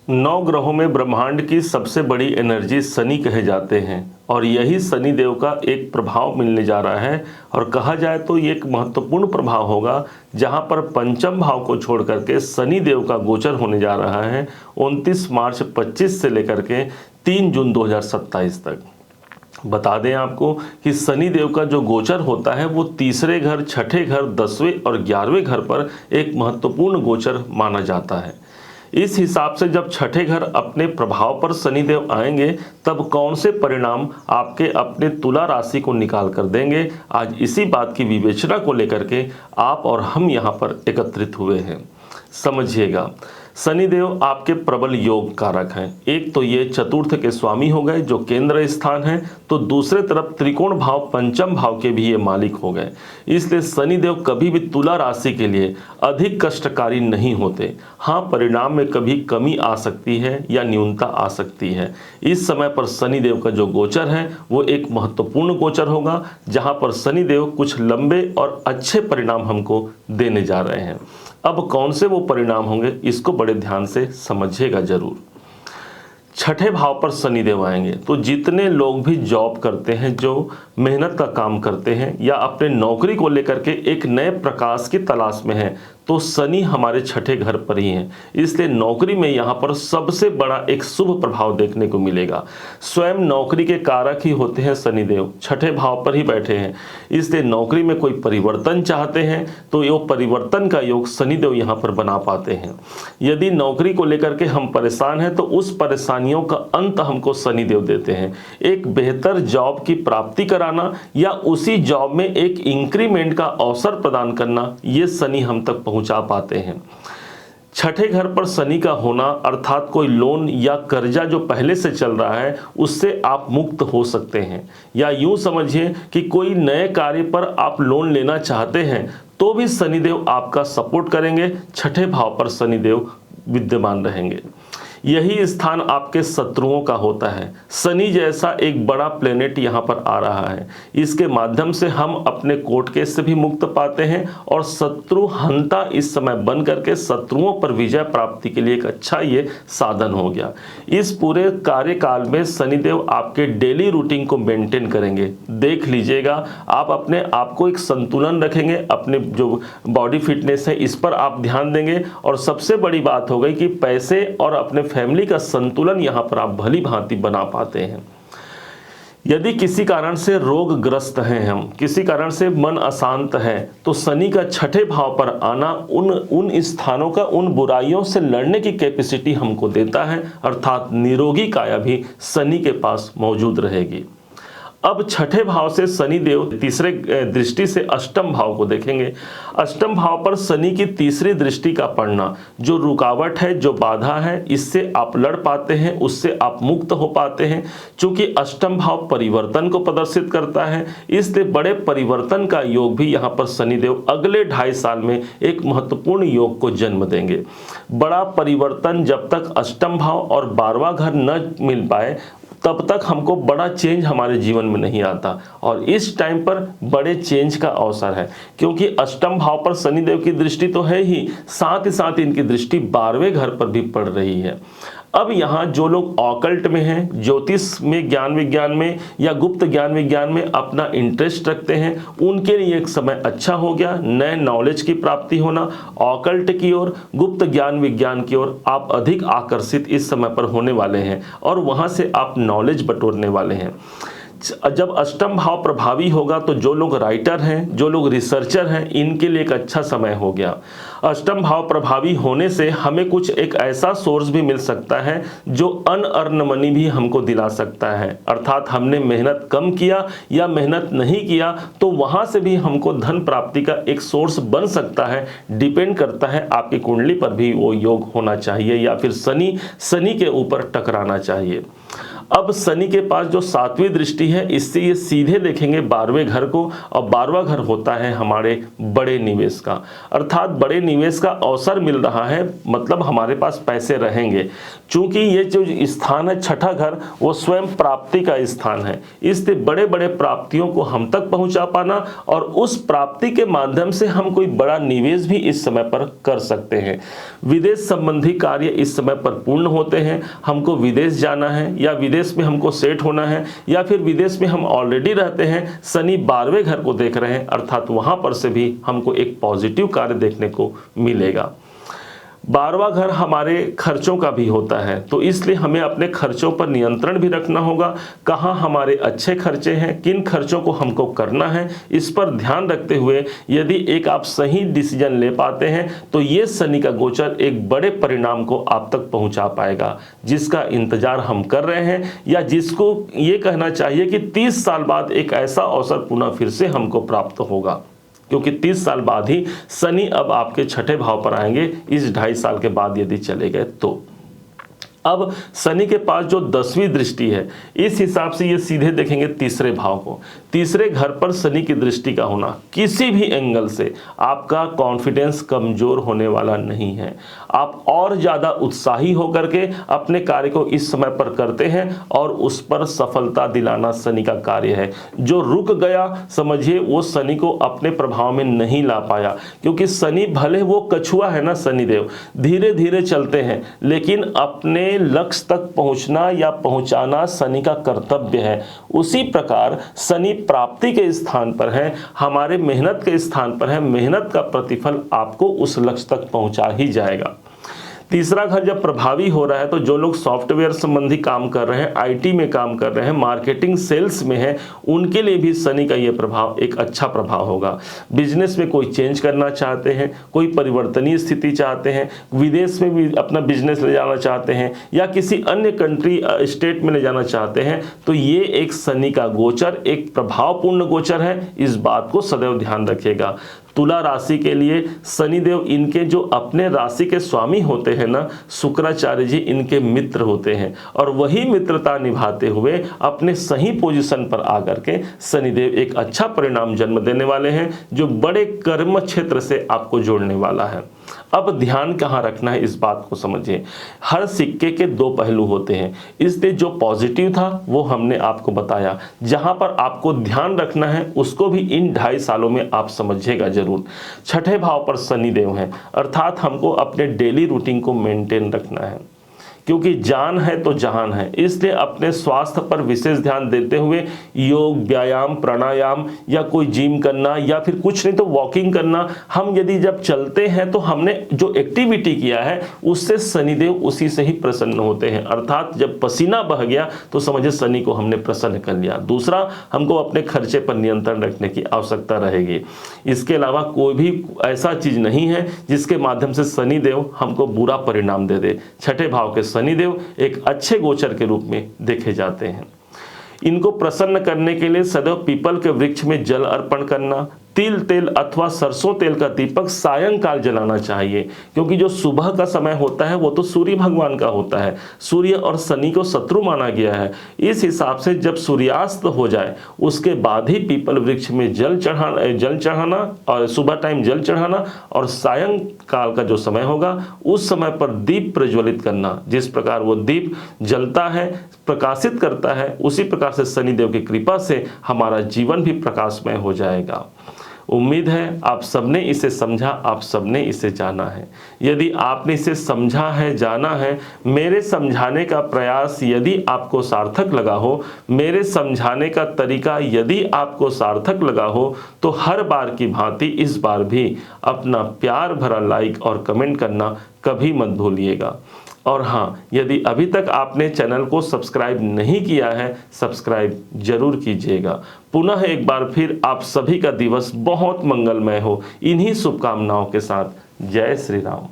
नौ ग्रहों में ब्रह्मांड की सबसे बड़ी एनर्जी शनि कहे जाते हैं और यही शनि देव का एक प्रभाव मिलने जा रहा है। और कहा जाए तो ये एक महत्वपूर्ण प्रभाव होगा जहां पर पंचम भाव को छोड़ करके शनि देव का गोचर होने जा रहा है 29 मार्च 25 से लेकर के 3 जून 2027 तक। बता दें आपको कि शनि देव का जो गोचर होता है वो तीसरे घर, छठे घर, 10वें और 11वें घर पर एक महत्वपूर्ण गोचर माना जाता है। इस हिसाब से जब छठे घर अपने प्रभाव पर शनिदेव आएंगे तब कौन से परिणाम आपके अपने तुला राशि को निकाल कर देंगे, आज इसी बात की विवेचना को लेकर के आप और हम यहाँ पर एकत्रित हुए हैं। समझिएगा, शनिदेव आपके प्रबल योग कारक हैं। एक तो ये चतुर्थ के स्वामी हो गए जो केंद्र स्थान है, तो दूसरे तरफ त्रिकोण भाव पंचम भाव के भी ये मालिक हो गए। इसलिए शनिदेव कभी भी तुला राशि के लिए अधिक कष्टकारी नहीं होते। हाँ, परिणाम में कभी कमी आ सकती है या न्यूनता आ सकती है। इस समय पर शनिदेव का जो गोचर है वो एक महत्वपूर्ण गोचर होगा जहाँ पर शनिदेव कुछ लंबे और अच्छे परिणाम हमको देने जा रहे हैं। अब कौन से वो परिणाम होंगे इसको बड़े ध्यान से समझिएगा जरूर। छठे भाव पर शनिदेव आएंगे तो जितने लोग भी जॉब करते हैं, जो मेहनत का काम करते हैं या अपने नौकरी को लेकर के एक नए प्रकाश की तलाश में हैं, तो शनि हमारे छठे घर पर ही हैं। इसलिए नौकरी में यहाँ पर सबसे बड़ा एक शुभ प्रभाव देखने को मिलेगा। स्वयं नौकरी के कारक ही होते हैं शनिदेव, छठे भाव पर ही बैठे हैं। इसलिए नौकरी में कोई परिवर्तन चाहते हैं तो ये परिवर्तन का योग शनिदेव यहाँ पर बना पाते हैं। यदि नौकरी को लेकर के हम परेशान हैं तो उस परेशानियों का अंत हमको शनिदेव देते हैं। एक बेहतर जॉब की प्राप्ति कराना या उसी जॉब में एक इंक्रीमेंट का अवसर प्रदान करना, ये शनि हम तक पहुंचा पाते हैं। छठे घर पर शनि का होना अर्थात कोई लोन या कर्जा जो पहले से चल रहा है उससे आप मुक्त हो सकते हैं, या यूं समझिए कि कोई नए कार्य पर आप लोन लेना चाहते हैं तो भी शनिदेव आपका सपोर्ट करेंगे। छठे भाव पर शनिदेव विद्यमान रहेंगे। यही स्थान आपके शत्रुओं का होता है। शनि जैसा एक बड़ा प्लेनेट यहाँ पर आ रहा है, इसके माध्यम से हम अपने कोर्ट केस से भी मुक्त पाते हैं और शत्रु हंता इस समय बन करके शत्रुओं पर विजय प्राप्ति के लिए एक अच्छा ये साधन हो गया। इस पूरे कार्यकाल में शनिदेव आपके डेली रूटीन को मेंटेन करेंगे। देख लीजिएगा, आप अपने आप को एक संतुलन रखेंगे, अपने जो बॉडी फिटनेस है इस पर आप ध्यान देंगे। और सबसे बड़ी बात हो गई कि पैसे और अपने फैमिली का संतुलन यहां पर आप भली भांति बना पाते हैं। यदि किसी कारण से रोगग्रस्त हैं, हम किसी कारण से मन अशांत है, तो शनि का छठे भाव पर आना उन स्थानों का, उन बुराइयों से लड़ने की कैपेसिटी हमको देता है, अर्थात निरोगी काया भी शनि के पास मौजूद रहेगी। अब छठे भाव से शनि देव तीसरे दृष्टि से अष्टम भाव को देखेंगे। अष्टम भाव पर शनि की तीसरी दृष्टि का पड़ना जो रुकावट है, जो बाधा है, इससे आप लड़ पाते हैं, उससे आप मुक्त हो पाते हैं। क्योंकि अष्टम भाव परिवर्तन को प्रदर्शित करता है, इसलिए बड़े परिवर्तन का योग भी यहाँ पर शनिदेव अगले 2.5 साल में एक महत्वपूर्ण योग को जन्म देंगे। बड़ा परिवर्तन जब तक अष्टम भाव और 12वां घर न मिल पाए तब तक हमको बड़ा चेंज हमारे जीवन में नहीं आता, और इस टाइम पर बड़े चेंज का अवसर है। क्योंकि अष्टम भाव पर शनिदेव की दृष्टि तो है ही, साथ ही साथ इनकी दृष्टि 12वें घर पर भी पड़ रही है। अब यहाँ जो लोग ऑकल्ट में हैं, ज्योतिष में, ज्ञान विज्ञान में या गुप्त ज्ञान विज्ञान में अपना इंटरेस्ट रखते हैं, उनके लिए एक समय अच्छा हो गया। नए नॉलेज की प्राप्ति होना, ऑकल्ट की ओर, गुप्त ज्ञान विज्ञान की ओर आप अधिक आकर्षित इस समय पर होने वाले हैं और वहाँ से आप नॉलेज बटोरने वाले हैं। जब अष्टम भाव प्रभावी होगा तो जो लोग राइटर हैं, जो लोग रिसर्चर हैं, इनके लिए एक अच्छा समय हो गया। अष्टम भाव प्रभावी होने से हमें कुछ एक ऐसा सोर्स भी मिल सकता है जो अनअर्न मनी भी हमको दिला सकता है। अर्थात हमने मेहनत कम किया या मेहनत नहीं किया तो वहाँ से भी हमको धन प्राप्ति का एक सोर्स बन सकता है। डिपेंड करता है आपकी कुंडली पर भी वो योग होना चाहिए या फिर शनि के ऊपर टकराना चाहिए। अब शनि के पास जो 7वीं दृष्टि है, इससे ये सीधे देखेंगे 12वें घर को, और 12वां घर होता है हमारे बड़े निवेश का, अर्थात बड़े निवेश का अवसर मिल रहा है, मतलब हमारे पास पैसे रहेंगे। चूंकि ये जो स्थान है छठा घर, वो स्वयं प्राप्ति का स्थान है, इसलिए बड़े बड़े प्राप्तियों को हम तक पहुंचा पाना और उस प्राप्ति के माध्यम से हम कोई बड़ा निवेश भी इस समय पर कर सकते हैं। विदेश संबंधी कार्य इस समय पर पूर्ण होते हैं। हमको विदेश जाना है या विदेश में हमको सेट होना है या फिर विदेश में हम ऑलरेडी रहते हैं, शनि 12वें घर को देख रहे हैं, अर्थात वहां पर से भी हमको एक पॉजिटिव कार्य देखने को मिलेगा। 12वां घर हमारे खर्चों का भी होता है, तो इसलिए हमें अपने खर्चों पर नियंत्रण भी रखना होगा। कहाँ हमारे अच्छे खर्चे हैं, किन खर्चों को हमको करना है, इस पर ध्यान रखते हुए यदि एक आप सही डिसीजन ले पाते हैं तो ये शनि का गोचर एक बड़े परिणाम को आप तक पहुंचा पाएगा, जिसका इंतजार हम कर रहे हैं, या जिसको ये कहना चाहिए कि 30 साल बाद एक ऐसा अवसर पुनः फिर से हमको प्राप्त होगा, क्योंकि 30 साल बाद ही शनि अब आपके छठे भाव पर आएंगे, इस 2.5 साल के बाद यदि चले गए तो। अब शनि के पास जो 10वीं दृष्टि है, इस हिसाब से ये सीधे देखेंगे तीसरे भाव को। तीसरे घर पर शनि की दृष्टि का होना किसी भी एंगल से आपका कॉन्फिडेंस कमजोर होने वाला नहीं है। आप और ज़्यादा उत्साही होकर के अपने कार्य को इस समय पर करते हैं और उस पर सफलता दिलाना शनि का कार्य है। जो रुक गया समझिए वो शनि को अपने प्रभाव में नहीं ला पाया, क्योंकि शनि भले वो कछुआ है ना, शनिदेव धीरे धीरे चलते हैं, लेकिन अपने लक्ष्य तक पहुंचना या पहुंचाना शनि का कर्तव्य है। उसी प्रकार शनि प्राप्ति के स्थान पर है, हमारे मेहनत के स्थान पर है, मेहनत का प्रतिफल आपको उस लक्ष्य तक पहुंचा ही जाएगा। तीसरा घर जब प्रभावी हो रहा है तो जो लोग सॉफ्टवेयर संबंधी काम कर रहे हैं, आईटी में काम कर रहे हैं, मार्केटिंग सेल्स में है, उनके लिए भी शनि का ये प्रभाव एक अच्छा प्रभाव होगा। बिजनेस में कोई चेंज करना चाहते हैं, कोई परिवर्तनीय स्थिति चाहते हैं, विदेश में भी अपना बिजनेस ले जाना चाहते हैं या किसी अन्य कंट्री स्टेट में ले जाना चाहते हैं, तो ये एक शनि का गोचर एक प्रभावपूर्ण गोचर है, इस बात को सदैव ध्यान रखिएगा। तुला राशि के लिए शनिदेव इनके जो अपने राशि के स्वामी होते हैं ना, शुक्राचार्य जी इनके मित्र होते हैं, और वही मित्रता निभाते हुए अपने सही पोजीशन पर आकर के शनिदेव एक अच्छा परिणाम जन्म देने वाले हैं, जो बड़े कर्म क्षेत्र से आपको जोड़ने वाला है। अब ध्यान कहाँ रखना है इस बात को समझिए। हर सिक्के के 2 पहलू होते हैं, इसलिए जो पॉजिटिव था वो हमने आपको बताया, जहां पर आपको ध्यान रखना है उसको भी इन 2.5 सालों में आप समझिएगा जरूर। छठे भाव पर शनिदेव हैं, अर्थात हमको अपने डेली रूटीन को मेंटेन रखना है, क्योंकि जान है तो जहान है, इसलिए अपने स्वास्थ्य पर विशेष ध्यान देते हुए योग, व्यायाम, प्राणायाम या कोई जिम करना या फिर कुछ नहीं तो वॉकिंग करना। हम यदि जब चलते हैं तो हमने जो एक्टिविटी किया है उससे शनिदेव उसी से ही प्रसन्न होते हैं, अर्थात जब पसीना बह गया तो समझिए शनि को हमने प्रसन्न कर लिया। दूसरा, हमको अपने खर्चे पर नियंत्रण रखने की आवश्यकता रहेगी। इसके अलावा कोई भी ऐसा चीज नहीं है जिसके माध्यम से शनिदेव हमको बुरा परिणाम दे दे। छठे भाव के शनिदेव एक अच्छे गोचर के रूप में देखे जाते हैं। इनको प्रसन्न करने के लिए सदैव पीपल के वृक्ष में जल अर्पण करना, तिल तेल अथवा सरसों तेल का दीपक सायंकाल जलाना चाहिए, क्योंकि जो सुबह का समय होता है वो तो सूर्य भगवान का होता है। सूर्य और शनि को शत्रु माना गया है, इस हिसाब से जब सूर्यास्त हो जाए उसके बाद ही पीपल वृक्ष में जल चढ़ाना और सुबह टाइम जल चढ़ाना, और सायंकाल का जो समय होगा उस समय पर दीप प्रज्वलित करना। जिस प्रकार वो दीप जलता है, प्रकाशित करता है, उसी प्रकार से शनिदेव की कृपा से हमारा जीवन भी प्रकाशमय हो जाएगा। उम्मीद है आप सबने इसे समझा, आप सबने इसे जाना है। यदि आपने इसे समझा है, जाना है, मेरे समझाने का प्रयास यदि आपको सार्थक लगा हो, मेरे समझाने का तरीका यदि आपको सार्थक लगा हो, तो हर बार की भांति इस बार भी अपना प्यार भरा लाइक और कमेंट करना कभी मत भूलिएगा। और हाँ, यदि अभी तक आपने चैनल को सब्सक्राइब नहीं किया है, सब्सक्राइब जरूर कीजिएगा। पुनः एक बार फिर आप सभी का दिवस बहुत मंगलमय हो, इन्हीं शुभकामनाओं के साथ। जय श्री राम।